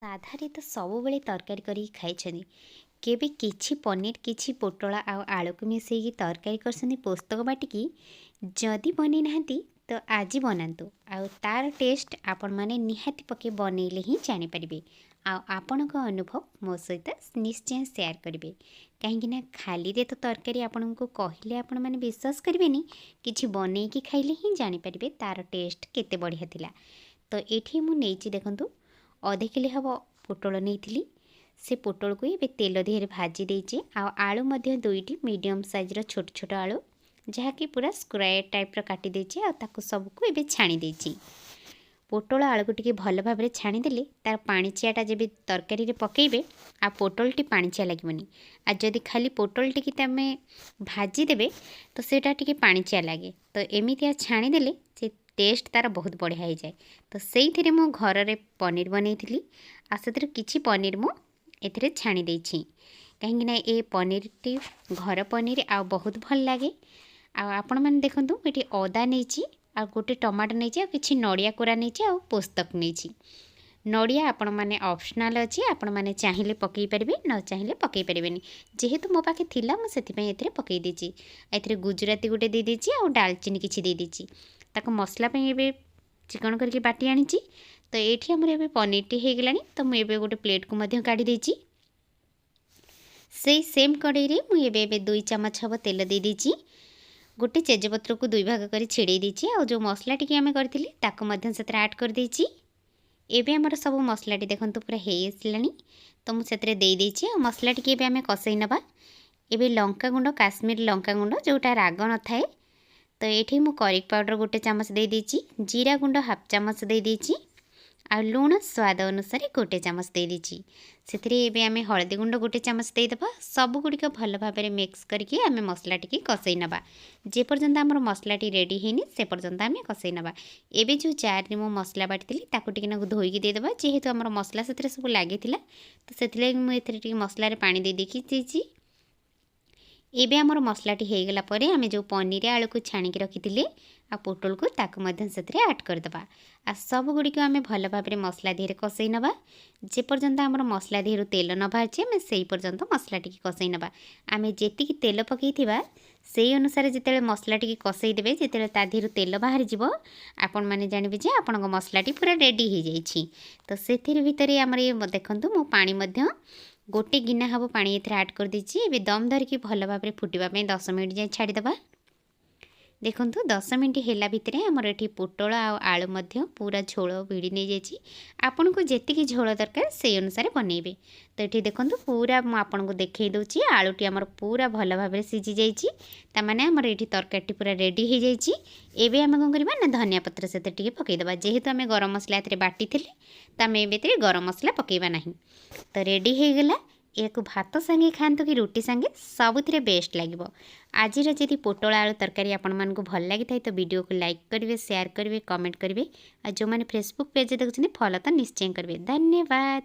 ସାଧାରେ ତ ସବୁବେଳେ ତରକାରୀ କରିକି ଖାଇଛନ୍ତି। କେବେ କିଛି ପନିର କିଛି ପୋଟଳ ଆଉ ଆଳୁକୁ ମିଶାଇକି ତରକାରୀ କରିଛନ୍ତି ପୋସ୍ତକ ବାଟିକି? ଯଦି ବନେଇ ନାହାନ୍ତି ତ ଆଜି ବନାନ୍ତୁ। ଆଉ ତା'ର ଟେଷ୍ଟ ଆପଣମାନେ ନିହାତି ପକାଇ ବନେଇଲେ ହିଁ ଜାଣିପାରିବେ। ଆଉ ଆପଣଙ୍କ ଅନୁଭବ ମୋ ସହିତ ନିଶ୍ଚୟ ସେୟାର କରିବେ। କାହିଁକିନା ଖାଲିରେ ତ ତରକାରୀ ଆପଣଙ୍କୁ କହିଲେ ଆପଣମାନେ ବିଶ୍ୱାସ କରିବେନି। କିଛି ବନେଇକି ଖାଇଲେ ହିଁ ଜାଣିପାରିବେ ତା'ର ଟେଷ୍ଟ କେତେ ବଢ଼ିଆ ଥିଲା। ତ ଏଠି ମୁଁ ନେଇଛି ଦେଖନ୍ତୁ, ଅଧ କିଲୋ ହେବ ପୋଟଳ ନେଇଥିଲି। ସେ ପୋଟଳକୁ ଏବେ ତେଲ ଦେହରେ ଭାଜି ଦେଇଛି। ଆଉ ଆଳୁ ମଧ୍ୟ ଦୁଇଟି ମିଡ଼ିୟମ୍ ସାଇଜ୍ର ଛୋଟ ଛୋଟ ଆଳୁ, ଯାହାକି ପୁରା ସ୍କ୍ୱାର ଟାଇପ୍ର କାଟି ଦେଇଛି। ଆଉ ତାକୁ ସବୁକୁ ଏବେ ଛାଣି ଦେଇଛି। ପୋଟଳ ଆଳୁକୁ ଟିକେ ଭଲ ଭାବରେ ଛାଣିଦେଲେ ତାର ପାଣିଚିଆଟା ଯେବେ ତରକାରୀରେ ପକାଇବେ ଆଉ ପୋଟଳଟି ପାଣିଚିଆ ଲାଗିବନି। ଆଉ ଯଦି ଖାଲି ପୋଟଳଟିକି ତମେ ଭାଜିଦେବେ ତ ସେଇଟା ଟିକେ ପାଣିଚିଆ ଲାଗେ। ତ ଏମିତିଆ ଛାଣିଦେଲେ ସେ ଟେଷ୍ଟ ତାର ବହୁତ ବଢ଼ିଆ ହେଇଯାଏ। ତ ସେଇଥିରେ ମୁଁ ଘରରେ ପନିର ବନେଇଥିଲି। ଆଉ ସେଥିରୁ କିଛି ପନିର ମୁଁ ଏଥିରେ ଛାଣି ଦେଇଛି। କାହିଁକିନା ଏ ପନିରଟି ଘର ପନିର ଆଉ ବହୁତ ଭଲ ଲାଗେ। ଆଉ ଆପଣମାନେ ଦେଖନ୍ତୁ, ଏଠି ଅଦା ନେଇଛି, ଆଉ ଗୋଟେ ଟମାଟୋ ନେଇଛି, ଆଉ କିଛି ନଡ଼ିଆ କୋରା ନେଇଛି, ଆଉ ପୋସ୍ତକ ନେଇଛି। ନଡ଼ିଆ ଆପଣମାନେ ଅପସନାଲ୍ ଅଛି, ଆପଣମାନେ ଚାହିଁଲେ ପକାଇ ପାରିବେ, ନ ଚାହିଁଲେ ପକାଇ ପାରିବେନି। ଯେହେତୁ ମୋ ପାଖେ ଥିଲା ମୁଁ ସେଥିପାଇଁ ଏଥିରେ ପକାଇ ଦେଇଛି। ଏଥିରେ ଗୁଜୁରାତି ଗୋଟେ ଦେଇଦେଇଛି, ଆଉ ଡାଲଚିନି କିଛି ଦେଇଦେଇଛି। ତାକୁ ମସଲା ପାଇଁ ଏବେ ଚିକଣ କରିକି ବାଟି ଆଣିଛି। ତ ଏଇଠି ଆମର ଏବେ ପନିରଟି ହେଇଗଲାଣି। ତ ମୁଁ ଏବେ ଗୋଟେ ପ୍ଲେଟ୍କୁ ମଧ୍ୟ କାଢ଼ି ଦେଇଛି। ସେଇ ସେମ୍ କଡ଼େଇରେ ମୁଁ ଏବେ 2 ଚାମଚ ହେବ ତେଲ ଦେଇଦେଇଛି। ଗୋଟେ ତେଜପତ୍ରକୁ 2 ଭାଗ କରି ଛିଡ଼େଇ ଦେଇଛି। ଆଉ ଯେଉଁ ମସଲାଟିକି ଆମେ କରିଥିଲେ ତାକୁ ମଧ୍ୟ ସେଥିରେ ଆଡ଼୍ କରିଦେଇଛି। ଏବେ ଆମର ସବୁ ମସଲାଟି ଦେଖନ୍ତୁ ପୁରା ହେଇ ଆସିଲାଣି। ତ ମୁଁ ସେଥିରେ ଦେଇଦେଇଛି। ଆଉ ମସଲାଟିକି ଏବେ ଆମେ କଷେଇ ନେବା। ଏବେ ଲଙ୍କାଗୁଣ୍ଡ, କାଶ୍ମୀର ଲଙ୍କାଗୁଣ୍ଡ, ଯେଉଁଟା ରାଗ ନଥାଏ। ତ ଏଇଠି ମୁଁ କରି ପାଉଡ଼ର ଗୋଟେ ଚାମଚ ଦେଇଦେଇଛି। ଜିରା ଗୁଣ୍ଡ ହାଫ୍ ଚାମଚ ଦେଇଦେଇଛି। ଆଉ ଲୁଣ ସ୍ୱାଦ ଅନୁସାରେ ଗୋଟେ ଚାମଚ ଦେଇଦେଇଛି। ସେଥିରେ ଏବେ ଆମେ ହଳଦୀ ଗୁଣ୍ଡ ଗୋଟେ ଚାମଚ ଦେଇଦେବା। ସବୁଗୁଡ଼ିକ ଭଲ ଭାବରେ ମିକ୍ସ କରିକି ଆମେ ମସଲାଟିକି କଷେଇ ନେବା। ଯେପର୍ଯ୍ୟନ୍ତ ଆମର ମସଲାଟି ରେଡ଼ି ହେଇନି ସେ ପର୍ଯ୍ୟନ୍ତ ଆମେ କଷେଇ ନେବା। ଏବେ ଯେଉଁ ଜାର୍ରେ ମୁଁ ମସଲା ବାଟିଥିଲି ତାକୁ ଟିକେ ନାକୁ ଧୋଇକି ଦେଇଦେବା। ଯେହେତୁ ଆମର ମସଲା ସେଥିରେ ସବୁ ଲାଗିଥିଲା, ତ ସେଥିଲାଗି ମୁଁ ଏଥିରେ ଟିକେ ମସଲାରେ ପାଣି ଦେଇଦେଇକି ଦେଇଛି। ଏବେ ଆମର ମସଲାଟି ହେଇଗଲା ପରେ ଆମେ ଯେଉଁ ପନିର ଆଳୁକୁ ଛାଣିକି ରଖିଥିଲେ ଆଉ ପୋଟଳକୁ ତାକୁ ମଧ୍ୟ ସେଥିରେ ଆଡ଼୍ କରିଦେବା। ଆଉ ସବୁଗୁଡ଼ିକ ଆମେ ଭଲ ଭାବରେ ମସଲା ଦେହରେ କଷେଇ ନେବା। ଯେପର୍ଯ୍ୟନ୍ତ ଆମର ମସଲା ଦେହରୁ ତେଲ ନ ବାହାରିଛି ଆମେ ସେହି ପର୍ଯ୍ୟନ୍ତ ମସଲାଟିକି କଷେଇ ନେବା। ଆମେ ଯେତିକି ତେଲ ପକାଇଥିବା ସେହି ଅନୁସାରେ ଯେତେବେଳେ ମସଲାଟିକି କଷେଇ ଦେବେ, ଯେତେବେଳେ ତା ଦେହରୁ ତେଲ ବାହାରିଯିବ ଆପଣମାନେ ଜାଣିବେ ଯେ ଆପଣଙ୍କ ମସଲାଟି ପୁରା ରେଡ଼ି ହେଇଯାଇଛି। ତ ସେଥିରେ ଭିତରେ ଆମର ଦେଖନ୍ତୁ, ମୁଁ ପାଣି ମଧ୍ୟ ଗୋଟେ ଗିନା ହେବ ପାଣି ଏଥିରେ ଆଡ଼୍ କରିଦେଇଛି। ଏବେ ଦମ୍ ଧରିକି ଭଲ ଭାବରେ ଫୁଟିବା ପାଇଁ 10 ମିନିଟ୍ ଯାଏଁ ଛାଡ଼ିଦେବା। ଦେଖନ୍ତୁ 10 ମିନିଟ୍ ହେଲା ଭିତରେ ଆମର ଏଠି ପୋଟଳ ଆଉ ଆଳୁ ମଧ୍ୟ ପୁରା ଝୋଳ ଭିଡ଼ି ନେଇଯାଇଛି। ଆପଣଙ୍କୁ ଯେତିକି ଝୋଳ ଦରକାର ସେଇ ଅନୁସାରେ ବନେଇବେ। ତ ଏଠି ଦେଖନ୍ତୁ ପୁରା ମୁଁ ଆପଣଙ୍କୁ ଦେଖେଇ ଦେଉଛି, ଆଳୁଟି ଆମର ପୁରା ଭଲ ଭାବରେ ସିଝି ଯାଇଛି। ତାମାନେ ଆମର ଏଠି ତରକାରୀଟି ପୁରା ରେଡ଼ି ହେଇଯାଇଛି। ଏବେ ଆମେ କ'ଣ କରିବା ନା ଧନିଆ ପତ୍ର ସେଥିରେ ଟିକେ ପକାଇଦେବା। ଯେହେତୁ ଆମେ ଗରମ ମସଲା ଏଥିରେ ବାଟିଥିଲେ ତ ଆମେ ଏବେ ଏଥିରେ ଗରମ ମସଲା ପକାଇବା ନାହିଁ। ତ ରେଡ଼ି ହେଇଗଲା। ଏହାକୁ ଭାତ ସାଙ୍ଗେ ଖାଆନ୍ତୁ କି ରୁଟି ସାଙ୍ଗେ, ସବୁଥିରେ ବେଷ୍ଟ ଲାଗିବ। ଆଜିର ଯଦି ପୋଟଳ ଆଳୁ ତରକାରୀ ଆପଣମାନଙ୍କୁ ଭଲ ଲାଗିଥାଏ ତ ଭିଡ଼ିଓକୁ ଲାଇକ୍ କରିବେ, ସେୟାର କରିବେ, କମେଣ୍ଟ କରିବେ। ଆଉ ଯେଉଁମାନେ ଫେସବୁକ୍ ପେଜ୍ରେ ଦେଖୁଛନ୍ତି ଫଲୋ ତ ନିଶ୍ଚୟ କରିବେ। ଧନ୍ୟବାଦ।